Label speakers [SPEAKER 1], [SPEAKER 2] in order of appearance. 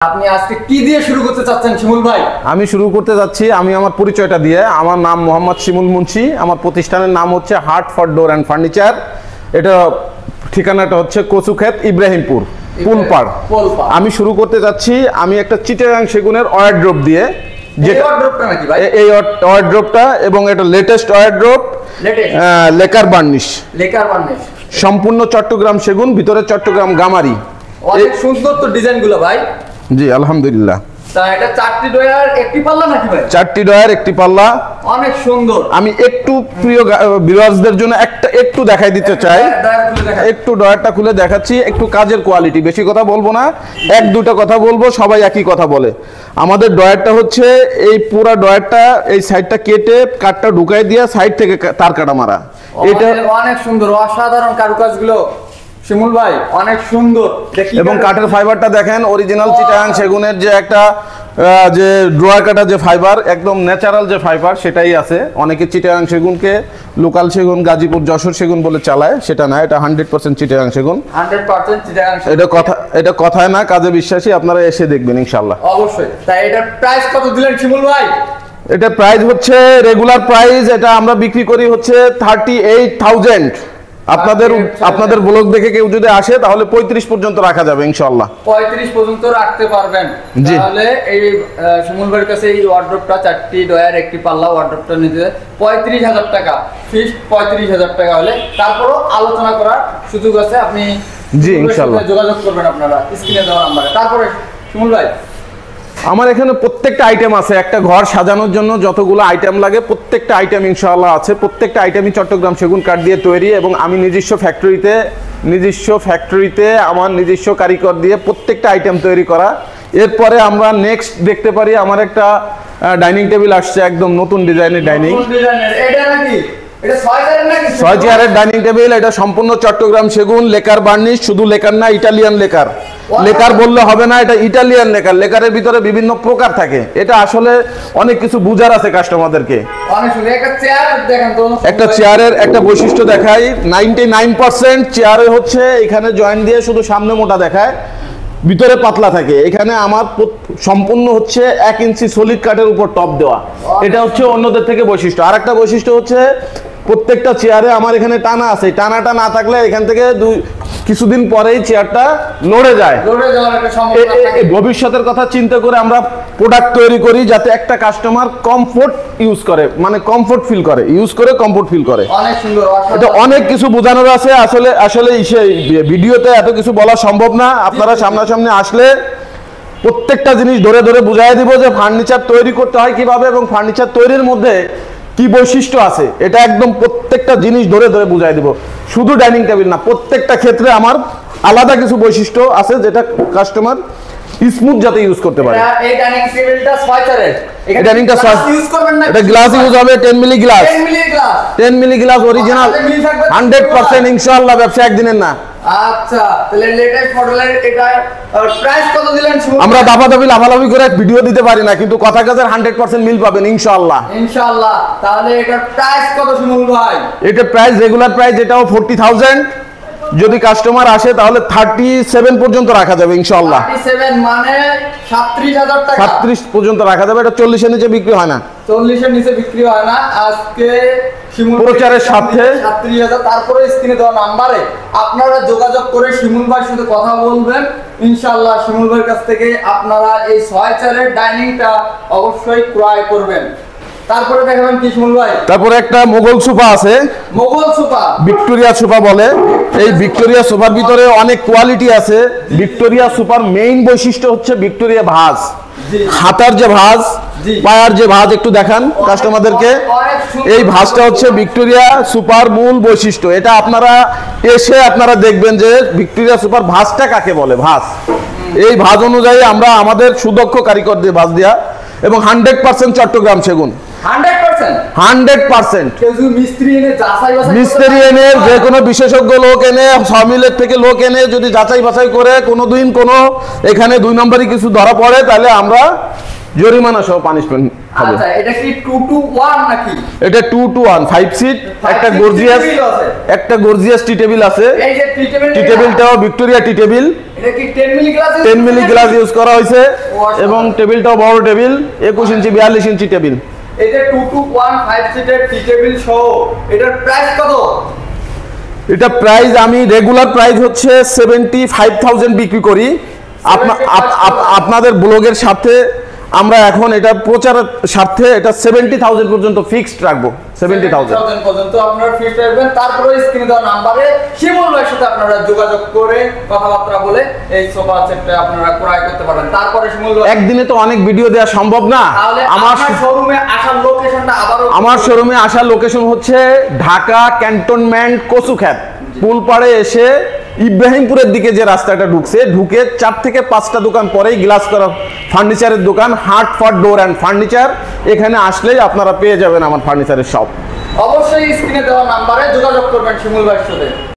[SPEAKER 1] আপনি আজকে কি দিয়ে শুরু করতে চাচ্ছেন শিমুল ভাই?
[SPEAKER 2] আমি শুরু করতে যাচ্ছি আমার পরিচয়টা দিয়ে। আমার নাম মোহাম্মদ শিমুল মুন্সি। আমার প্রতিষ্ঠানের নাম হচ্ছে heart for door and furniture. এটা ঠিকানাটা হচ্ছে কচুক্ষেত, ইব্রাহিমপুর, পুলপাড়। আমি শুরু করতে যাচ্ছি আমি একটা চিটাগাং সেগুনের ওয়ারড্রপ দিয়ে। এই ওয়ারড্রপটা এবং এটা লেটেস্ট ওয়ারড্রপ, লেকার বার্নিশ, সম্পূর্ণ চট্টগ্রাম সেগুন, ভিতরে চট্টগ্রাম গামারি।
[SPEAKER 1] অনেক সুন্দর তো ডিজাইনগুলো ভাই।
[SPEAKER 2] জি আলহামদুলিল্লাহ।
[SPEAKER 1] তা এটা চারটি ডয়ার একটি পাল্লা নাকি ভাই?
[SPEAKER 2] চারটি ডয়ার একটি পাল্লা,
[SPEAKER 1] অনেক সুন্দর।
[SPEAKER 2] আমি একটু প্রিয় ভিউয়ার্সদের জন্য একটু দেখাই দিতে চাই। একটু ডয়ারটা খুলে দেখাচ্ছি। একটু কাজের কোয়ালিটি, বেশি কথা বলবো না, এক দুটো কথা বলবো, সবাই একই কথা বলে। আমাদের ডয়ারটা হচ্ছে এই পুরো ডয়ারটা এই সাইডটা কেটে কাঠটা ঢুকাই দিয়ে সাইড থেকে তার কাটা মারা।
[SPEAKER 1] এটা অনেক সুন্দর, অসাধারণ কারুকাজগুলো শিমুল ভাই, অনেক সুন্দর।
[SPEAKER 2] এবং কাঠের ফাইবারটা দেখেন, অরিজিনাল চিটাগাং সেগুনের যে একটা যে ড্রয়ার কাটা যে ফাইবার, একদম ন্যাচারাল যে ফাইবার সেটাই আছে। অনেকে চিটাগাং সেগুনকে লোকাল সেগুন, গাজীপুর, যশোর সেগুন বলে চালায়, সেটা না, এটা 100% চিটাগাং সেগুন।
[SPEAKER 1] 100% চিটাগাং সেগুন।
[SPEAKER 2] এটা কথায় না, কাজে বিশ্বাসী। আপনারা এসে দেখবেন ইনশাআল্লাহ।
[SPEAKER 1] অবশ্যই। তাই এটার প্রাইস কত দিলেন শিমুল ভাই?
[SPEAKER 2] এটা প্রাইস হচ্ছে রেগুলার প্রাইস, এটা আমরা বিক্রি করি হচ্ছে 38,000। আপনাদের ব্লগ দেখে কেউ যদি আসে তাহলে 35 পর্যন্ত রাখা যাবে ইনশাআল্লাহ।
[SPEAKER 1] 35 পর্যন্ত রাখতে পারবেন। তাহলে এই শিমুল ভাইয়ের কাছে এই ওয়ারড্রপটা, চারটি ডয়ার একটি পাল্লা ওয়ারড্রপটা নিতে 35,000 টাকা, ফিক্সড 35,000 টাকা হলে তারপরও আলোচনা করার সুযোগ আছে। আপনি
[SPEAKER 2] জি ইনশাআল্লাহ
[SPEAKER 1] যোগাযোগ করবেন আপনারা স্ক্রিনে দেওয়া নম্বরে। তারপরে শিমুল ভাই,
[SPEAKER 2] আমার এখানে প্রত্যেকটা আইটেম আছে। একটা ঘর সাজানোর জন্য যতগুলো আইটেম লাগে প্রত্যেকটা আইটেম ইনশাআল্লাহ আছে। প্রত্যেকটা আইটেমই চট্টগ্রাম সেগুন কাঠ দিয়ে তৈরি, এবং আমি নিজস্ব ফ্যাক্টরিতে আমার নিজস্ব কারিগর দিয়ে প্রত্যেকটা আইটেম তৈরি করা। এরপরে আমরা নেক্সট দেখতে পারি আমার একটা ডাইনিং টেবিল আসছে, একদম নতুন ডিজাইনের ডাইনিং।
[SPEAKER 1] এটা নাকি? এটা 6 চেয়ারের নাকি?
[SPEAKER 2] 6 চেয়ারের ডাইনিং টেবিল। এটা সম্পূর্ণ চট্টগ্রাম সেগুন, লেকার বার্নিশ। শুধু লেকার না, ইটালিয়ান লেকার। লেকার বললে হবে না, এটা ইটালিয়ান লেকার। লেকারের ভিতরে বিভিন্ন প্রকার থাকে। এটা আসলে অনেক কিছু বুঝার আছে কাস্টমারদেরকে। একটা চেয়ারের একটা বৈশিষ্ট্য দেখাই, 99% চেয়ারে হচ্ছে এখানে জয়েন্ট দিয়ে শুধু সামনে মোটা দেখায়, ভিতরে পাতলা থাকে। এখানে আমার সম্পূর্ণ হচ্ছে 1 ইঞ্চি সলিড কাঠের উপর টপ দেওয়া। এটা হচ্ছে অন্যদের থেকে বৈশিষ্ট্য। আর একটা বৈশিষ্ট্য হচ্ছে প্রত্যেকটা চেয়ারে আমার এখানে টানা আছে। টানাটা না থাকলে এখান থেকে কিছুদিন পরেই চেয়ারটা নড়ে যায়। ভবিষ্যতের কথা চিন্তা করে আমরা প্রোডাক্ট তৈরি করি যাতে একটা কাস্টমার কমফোর্ট ইউজ করে, মানে কমফোর্ট ফিল করে, ইউজ করে কমফোর্ট ফিল করে।
[SPEAKER 1] অনেক সুন্দর।
[SPEAKER 2] এটা অনেক কিছু বোঝানোর আছে। আসলে ভিডিওতে এত কিছু বলা সম্ভব না। আপনারা সামনাসামনি আসলে প্রত্যেকটা জিনিস ধরে ধরে বুঝাই দিব যে ফার্নিচার তৈরি করতে হয় কিভাবে, এবং ফার্নিচার তৈরির মধ্যে কি বৈশিষ্ট্য আছে, এটা একদম প্রত্যেকটা জিনিস ধরে ধরে বুঝাই দিব। শুধু ডাইনিং টেবিল না, প্রত্যেকটা ক্ষেত্রে আমার আলাদা কিছু বৈশিষ্ট্য আছে যেটা কাস্টমার স্মুথ যাতে ইউজ করতে পারে।
[SPEAKER 1] এই ডাইনিং টেবিলটা 6 চেয়ারের।
[SPEAKER 2] এই ডাইনিংটা ইউজ করবেন না, এটা গ্লাস ইউজ হবে, 10 milli glass. 10 milli glass original 100% ইনশাআল্লাহ। ব্যবসা একদিনের না।
[SPEAKER 1] আচ্ছা, তাহলে লেটেস্ট মডেলের এটা প্রাইস কত দিলেন?
[SPEAKER 2] আমরা দাবাদাবি লাভালাভি করে ভিডিও দিতে পারি না, কিন্তু কথা কাজের 100% মিল পাবেন ইনশাআল্লাহ।
[SPEAKER 1] ইনশাআল্লাহ। তাহলে এটার প্রাইস কত শিমুল ভাই?
[SPEAKER 2] এটা প্রাইস রেগুলার প্রাইস, এটাও 40,000। যদি কাস্টমার আসে তাহলে 37 পর্যন্ত রাখা যাবে ইনশাআল্লাহ।
[SPEAKER 1] 37 মানে 37,000 টাকা।
[SPEAKER 2] 37 পর্যন্ত রাখা যাবে। এটা 40 এর নিচে বিক্রি হয় না।
[SPEAKER 1] 40 এর নিচে বিক্রি হয় না। আজকে শিমুল
[SPEAKER 2] প্রচারের সাথে
[SPEAKER 1] 37,000। তারপরে স্ক্রিনে দেওয়া নম্বরে আপনারা যোগাযোগ করে শিমুল ভাইয়ের সাথে কথা বলবেন। ইনশাআল্লাহ শিমুল ভাইয়ের কাছ থেকে আপনারা এই 6 চেয়ারের ডাইনিংটা অবশ্যই ক্রয় করবেন। তারপরে দেখাবেন কি শিমুল ভাই?
[SPEAKER 2] তারপরে একটা মোগল সোফা আছে,
[SPEAKER 1] মোগল সোফা,
[SPEAKER 2] ভিক্টোরিয়া সোফা বলে। এই ভিক্টোরিয়া সোফার ভিতরে অনেক কোয়ালিটি আছে। ভিক্টোরিয়া সোফার মেইন বৈশিষ্ট্য হচ্ছে ভিক্টোরিয়া ভাঁজ, হাতার যে ভাঁজ, পায়ার যে ভাঁজ, একটু দেখান কাস্টমারদেরকে। এই ভাঁজটা হচ্ছে ভিক্টোরিয়া সুপার মূল বৈশিষ্ট্য। এটা আপনারা এসে আপনারা দেখবেন যে ভিক্টোরিয়া সুপার ভাঁজটা কাকে বলে। ভাঁজ, এই ভাঁজ অনুযায়ী আমরা আমাদের সুদক্ষ কারিগর দিয়ে ভাঁজ দেয়া, এবং 100% চট্টগ্রাম সেগুন। 100% মিস্ত্রি এনে, যে কোনো বিশেষজ্ঞ লোক এনে, সমিলের থেকে লোক এনে যদি যাচাই বাছাই করে কোনোদিন কোনো এখানে 2 নম্বরই কিছু ধরা পড়ে, তাহলে আমরা জরিমানা সহ পানিশমেন্ট হবে।
[SPEAKER 1] আচ্ছা, এটা কি 2 to 1 নাকি?
[SPEAKER 2] এটা 2 to 1 5 সিট, একটা গর্জিয়াস টি টেবিল আছে।
[SPEAKER 1] এই যে
[SPEAKER 2] টি টেবিলটাও ভিক্টোরিয়া টি টেবিল,
[SPEAKER 1] এটা কি 10 milli glass?
[SPEAKER 2] 10 milli glass use করা হয়েছে এবং টেবিলটাও বড় টেবিল, 21 ইঞ্চি 42 ইঞ্চি টেবিল।
[SPEAKER 1] এই যে 2 to 1 5 সিটের টি টেবিল সহ এটার প্রাইস কত?
[SPEAKER 2] এটা প্রাইস আমি রেগুলার প্রাইস হচ্ছে 75,000 বিক্রি করি। আপনাদের ব্লগের সাথে আমরা এখন এটা প্রচারের স্বার্থে এটা 70,000 পর্যন্ত ফিক্সড রাখবো। 70,000
[SPEAKER 1] পর্যন্ত আপনারা ফিক্সড রাখবেন। তারপরে স্ক্রিনে দেওয়া নাম্বারে শিমুল ভাইয়ের সাথে আপনারা যোগাযোগ করে কথাবার্তা বলে এই সোফা সেটটা আপনারা ক্রয় করতে পারেন। তারপরে শিমুল ভাই, একদিনে
[SPEAKER 2] তো অনেক ভিডিও দেওয়া সম্ভব না।
[SPEAKER 1] আমার শোরুমে আসার লোকেশনটা আবারও,
[SPEAKER 2] আমার শোরুমে আসার লোকেশন হচ্ছে ঢাকা ক্যান্টনমেন্ট কচুক্ষেত পুলপাড়ে এসে ইব্রাহিমপুরের দিকে যে রাস্তাটা ঢুকে 4 থেকে 5টা দোকান পরেই গ্লাস করা ফার্নিচারের দোকান heart for door and furniture. এখানে আসলেই আপনারা পেয়ে যাবেন আমার ফার্নিচারের শপ।
[SPEAKER 1] অবশ্যই স্ক্রিনে দেওয়া নাম্বারে যোগাযোগ করবেন শিমুল ভাইয়ের সাথে।